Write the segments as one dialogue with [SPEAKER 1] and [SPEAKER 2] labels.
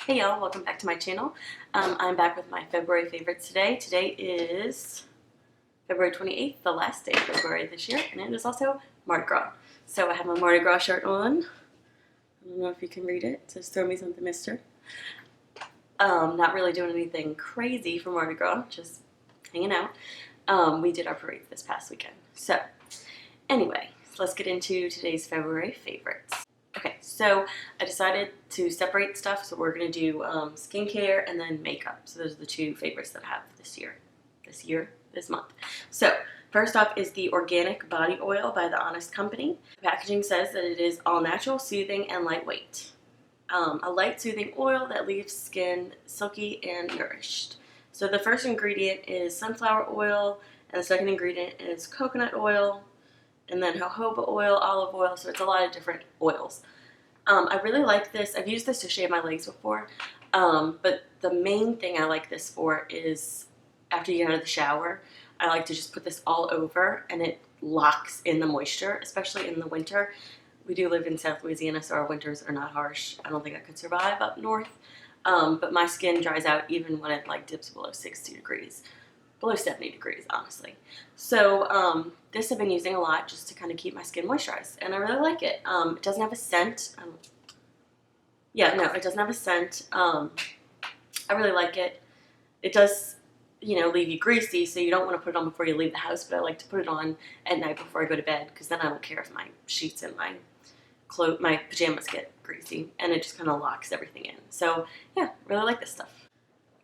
[SPEAKER 1] Hey y'all, welcome back to my channel. I'm back with my February favorites today. Today is February 28th, the last day of February this year, and it is also Mardi Gras. So I have my Mardi Gras shirt on. I don't know if you can read it. It says, "Throw me something, mister." Not really doing anything crazy for Mardi Gras, just hanging out. We did our parade this past weekend. So anyway, let's get into today's February favorites. Okay, so I decided to separate stuff, so we're going to do skincare and then makeup. So those are the two favorites that I have this month. So first off is the Organic Body Oil by The Honest Company. The packaging says that it is all natural, soothing, and lightweight. A light soothing oil that leaves skin silky and nourished. So the first ingredient is sunflower oil, and the second ingredient is coconut oil, and then jojoba oil, olive oil, so it's a lot of different oils. I really like this. I've used this to shave my legs before, but the main thing I like this for is after you get out of the shower, I like to just put this all over, and it locks in the moisture, especially in the winter. We do live in South Louisiana, so our winters are not harsh. I don't think I could survive up north, but my skin dries out even when it like dips below 60 degrees. Below 70 degrees, honestly. So this I've been using a lot just to kind of keep my skin moisturized, and I really like it. It doesn't have a scent. It doesn't have a scent. I really like it. It does, leave you greasy, so you don't want to put it on before you leave the house, but I like to put it on at night before I go to bed, because then I don't care if my sheets and my pajamas get greasy, and it just kind of locks everything in. So yeah, really like this stuff.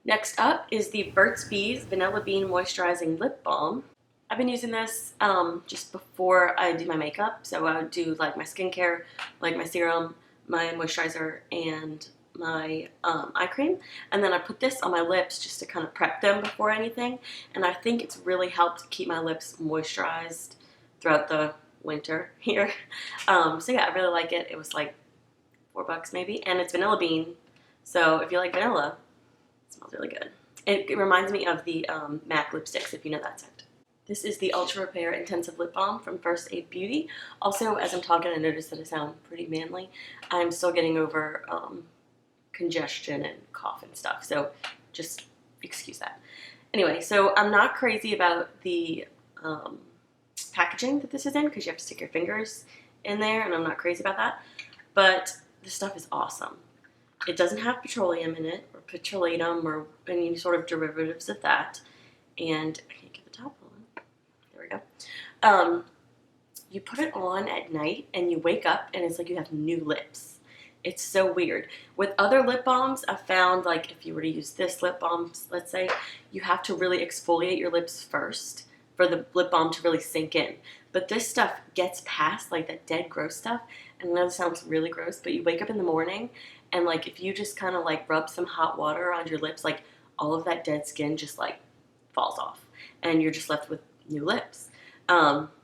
[SPEAKER 1] Next up is the Burt's Bees Vanilla Bean Moisturizing Lip Balm. I've been using this just before I do my makeup. So I would do like my skincare, like my serum, my moisturizer, and my eye cream. And then I put this on my lips just to kind of prep them before anything. And I think it's really helped keep my lips moisturized throughout the winter here. So yeah, I really like it. It was like $4 maybe. And it's vanilla bean. So if you like vanilla, it smells really good. It reminds me of the MAC lipsticks, if you know that scent. This is the Ultra Repair Intensive Lip Balm from First Aid Beauty. Also, as I'm talking, I noticed that I sound pretty manly. I'm still getting over congestion and cough and stuff, so just excuse that. Anyway, so I'm not crazy about the packaging that this is in, because you have to stick your fingers in there, and I'm not crazy about that. But this stuff is awesome. It doesn't have petroleum in it, or petroleum, or any sort of derivatives of that. And I can't get the top on. There we go. You put it on at night, and you wake up, and it's like you have new lips. It's so weird. With other lip balms, I've found, like, if you were to use this lip balm, let's say, you have to really exfoliate your lips first for the lip balm to really sink in. But this stuff gets past, like, that dead, gross stuff. And I know this sounds really gross, but you wake up in the morning, and, like, if you just kind of, like, rub some hot water around your lips, like, all of that dead skin just, like, falls off. And you're just left with new lips.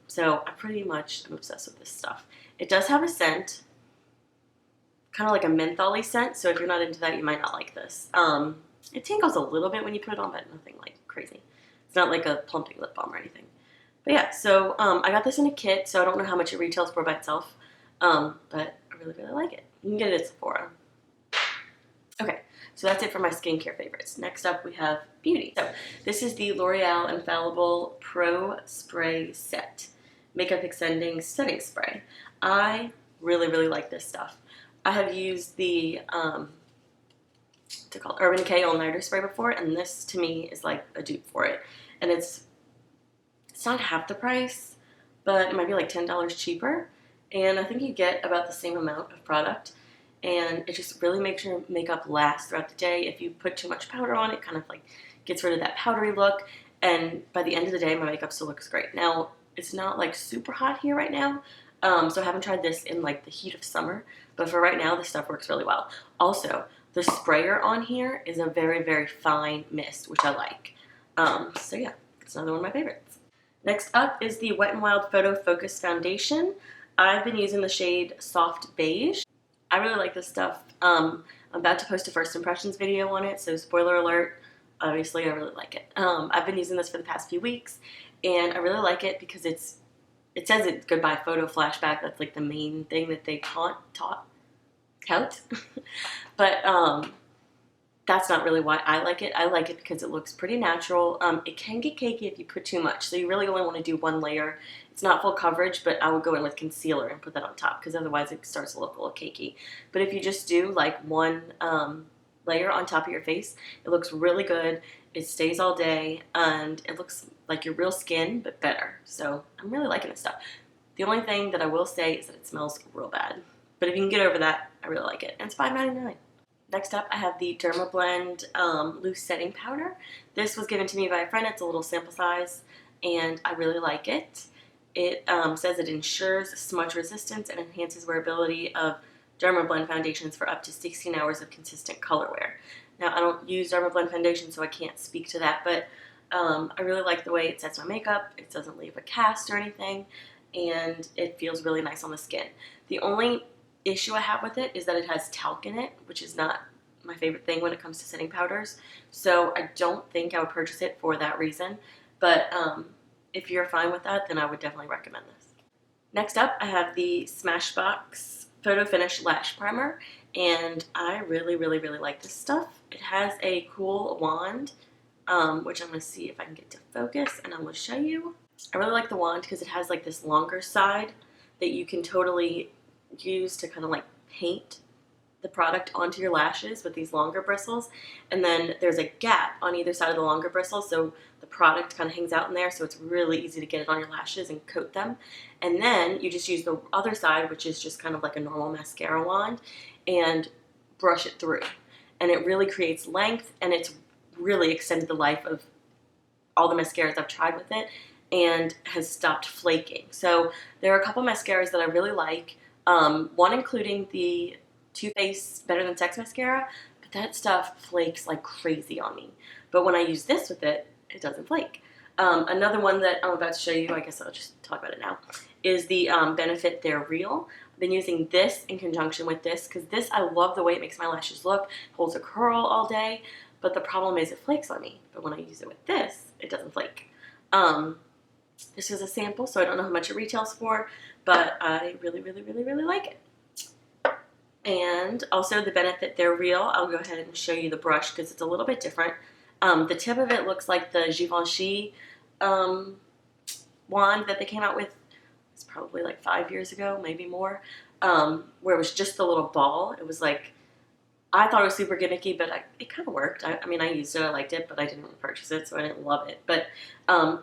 [SPEAKER 1] So I pretty much am obsessed with this stuff. It does have a scent, kind of like a menthol-y scent, so if you're not into that, you might not like this. It tingles a little bit when you put it on, but nothing, like, crazy. It's not like a plumping lip balm or anything. But yeah, so I got this in a kit, so I don't know how much it retails for by itself. But I really, really like it. You can get it at Sephora. Okay, so that's it for my skincare favorites. Next up, we have beauty. So this is the L'Oreal Infallible Pro Spray Set Makeup Extending Setting Spray. I really, really like this stuff. I have used the what's it called, Urban Decay All Nighter Spray before, and this to me is like a dupe for it. And it's not half the price, but it might be like $10 cheaper. And I think you get about the same amount of product. And it just really makes your makeup last throughout the day. If you put too much powder on, it kind of like gets rid of that powdery look. And by the end of the day, my makeup still looks great. Now, it's not like super hot here right now, so I haven't tried this in like the heat of summer. But for right now, this stuff works really well. Also, the sprayer on here is a very, very fine mist, which I like. So yeah, it's another one of my favorites. Next up is the Wet n Wild Photo Focus Foundation. I've been using the shade Soft Beige. I really like this stuff. I'm about to post a first impressions video on it, so spoiler alert, obviously I really like it. I've been using this for the past few weeks, and I really like it because it says it's goodbye photo flashback. That's like the main thing that they tout. But that's not really why I like it. I like it because it looks pretty natural. It can get cakey if you put too much, so you really only want to do one layer. It's not full coverage, but I would go in with concealer and put that on top because otherwise it starts to look a little cakey. But if you just do like one layer on top of your face, it looks really good. It stays all day, and it looks like your real skin, but better. So I'm really liking this stuff. The only thing that I will say is that it smells real bad. But if you can get over that, I really like it. And it's $5.99. Next up, I have the Dermablend Loose Setting Powder. This was given to me by a friend. It's a little sample size, and I really like it. It says it ensures smudge resistance and enhances wearability of Dermablend foundations for up to 16 hours of consistent color wear. Now, I don't use Dermablend foundation, so I can't speak to that, but I really like the way it sets my makeup. It doesn't leave a cast or anything, and it feels really nice on the skin. The only issue I have with it is that it has talc in it, which is not my favorite thing when it comes to setting powders. So I don't think I would purchase it for that reason. But if you're fine with that, then I would definitely recommend this. Next up, I have the Smashbox Photo Finish Lash Primer, and I really, really, really like this stuff. It has a cool wand, which I'm going to see if I can get to focus, and I'm going to show you. I really like the wand because it has like this longer side that you can totally use to kind of like paint the product onto your lashes with these longer bristles, and then there's a gap on either side of the longer bristles, so the product kind of hangs out in there, so it's really easy to get it on your lashes and coat them. And then you just use the other side, which is just kind of like a normal mascara wand, and brush it through, and it really creates length, and it's really extended the life of all the mascaras I've tried with it and has stopped flaking. So there are a couple mascaras that I really like. One including the Too Faced Better Than Sex mascara, but that stuff flakes like crazy on me. But when I use this with it, it doesn't flake. Another one that I'm about to show you, I guess I'll just talk about it now, is the Benefit They're Real. I've been using this in conjunction with this because this, I love the way it makes my lashes look, holds a curl all day, but the problem is it flakes on me. But when I use it with this, it doesn't flake. This is a sample, so I don't know how much it retails for, but I really, really, really, really like it. And also the Benefit They're Real, I'll go ahead and show you the brush because it's a little bit different. The tip of it looks like the Givenchy wand that they came out with, it's probably like 5 years ago, maybe more, where it was just the little ball. It was like, I thought it was super gimmicky, but it kind of worked. I mean, I used it, I liked it, but I didn't purchase it, so I didn't love it. But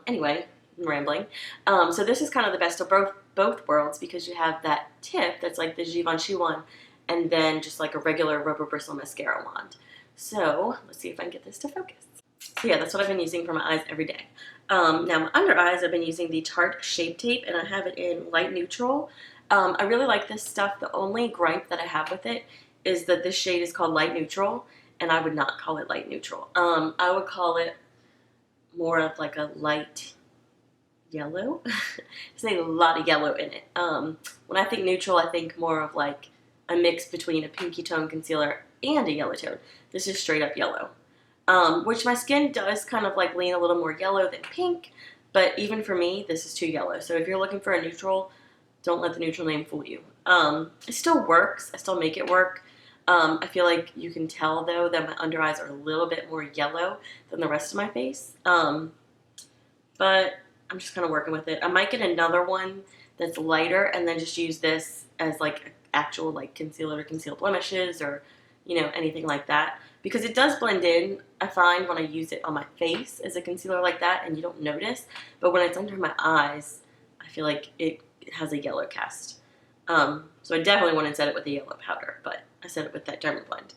[SPEAKER 1] anyway, I'm rambling. So this is kind of the best of both worlds because you have that tip that's like the Givenchy one, and then just like a regular rubber bristle mascara wand. So let's see if I can get this to focus. So yeah, that's what I've been using for my eyes every day. Now my under eyes, I've been using the Tarte Shape Tape, and I have it in light neutral. I really like this stuff. The only gripe that I have with it is that this shade is called light neutral, and I would not call it light neutral. I would call it more of like a light yellow. There's a lot of yellow in it. When I think neutral, I think more of like a mix between a pinky tone concealer and a yellow tone. This is straight up yellow, which my skin does kind of like lean a little more yellow than pink, but even for me, this is too yellow. So if you're looking for a neutral, don't let the neutral name fool you. It still works. I still make it work. I feel like you can tell though that my under eyes are a little bit more yellow than the rest of my face. But I'm just kind of working with it. I might get another one that's lighter and then just use this as like actual like concealer to conceal blemishes or, you know, anything like that. Because it does blend in, I find, when I use it on my face as a concealer like that and you don't notice. But when it's under my eyes, I feel like it has a yellow cast. So I definitely wouldn't set it with a yellow powder, but I set it with that Dermablend.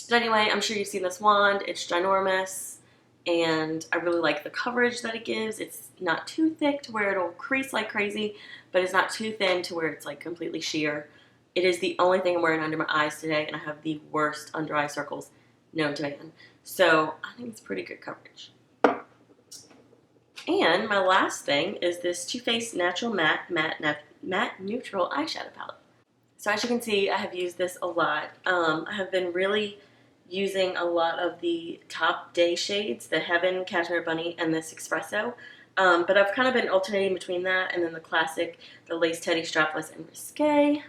[SPEAKER 1] But anyway, I'm sure you've seen this wand. It's ginormous, and I really like the coverage that it gives. It's not too thick to where it'll crease like crazy, but it's not too thin to where it's like completely sheer. It is the only thing I'm wearing under my eyes today, and I have the worst under eye circles known to man. So I think it's pretty good coverage. And my last thing is this Too Faced Natural Matte Neutral Eyeshadow Palette. So as you can see, I have used this a lot. I have been really using a lot of the top day shades, the Heaven, Cashmere Bunny, and this Espresso. But I've kind of been alternating between that and then the classic, the Lace Teddy Strapless, and Risque.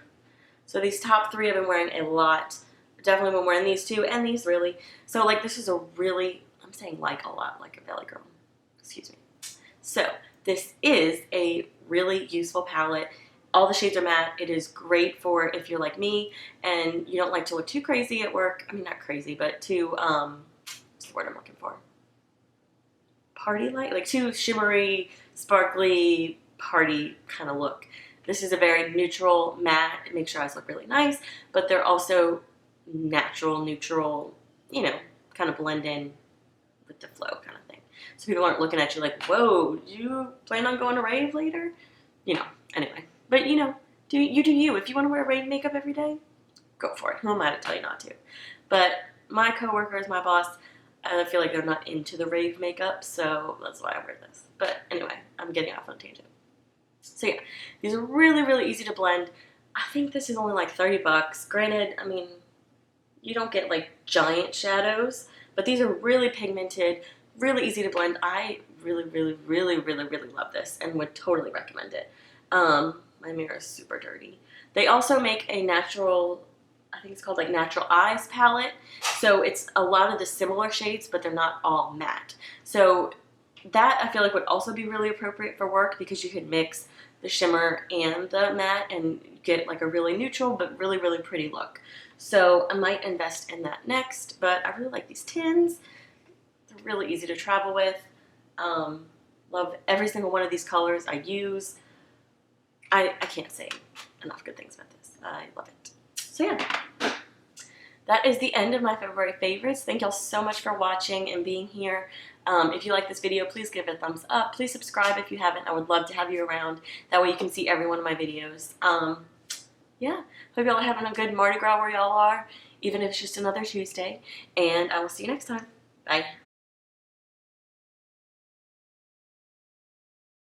[SPEAKER 1] So these top three I've been wearing a lot. Definitely been wearing these two and these really. So like this is a really, I'm saying like a lot, like a Valley girl. Excuse me. So this is a really useful palette. All the shades are matte. It is great for if you're like me and you don't like to look too crazy at work. I mean, not crazy, but too, what's the word I'm looking for? Party like too shimmery, sparkly, party kind of look. This is a very neutral matte. It makes your eyes look really nice, but they're also natural, neutral, you know, kind of blend in with the flow kind of thing. So people aren't looking at you like, whoa, do you plan on going to rave later? You know, anyway. But you know, do you. If you want to wear rave makeup every day, go for it. Who am I to tell you not to? But my coworkers, my boss, I feel like they're not into the rave makeup, so that's why I wear this. But anyway, I'm getting off on a tangent. So yeah, these are really, really easy to blend. I think this is only like 30 bucks. Granted, I mean, you don't get like giant shadows, but these are really pigmented, really easy to blend. I really, really, really, really, really love this and would totally recommend it. My mirror is super dirty. They also make a natural, I think it's called like Natural Eyes palette. So it's a lot of the similar shades, but they're not all matte. So that I feel like would also be really appropriate for work because you could mix the shimmer and the matte and get like a really neutral but really, really pretty look. So I might invest in that next, but I really like these tins. They're really easy to travel with. Love every single one of these colors I use. I can't say enough good things about this. I love it. So yeah, that is the end of my February favorites. Thank y'all so much for watching and being here. If you like this video, please give it a thumbs up. Please subscribe if you haven't. I would love to have you around. That way you can see every one of my videos. Yeah, hope y'all are having a good Mardi Gras where y'all are, even if it's just another Tuesday. And I will see you next time. Bye.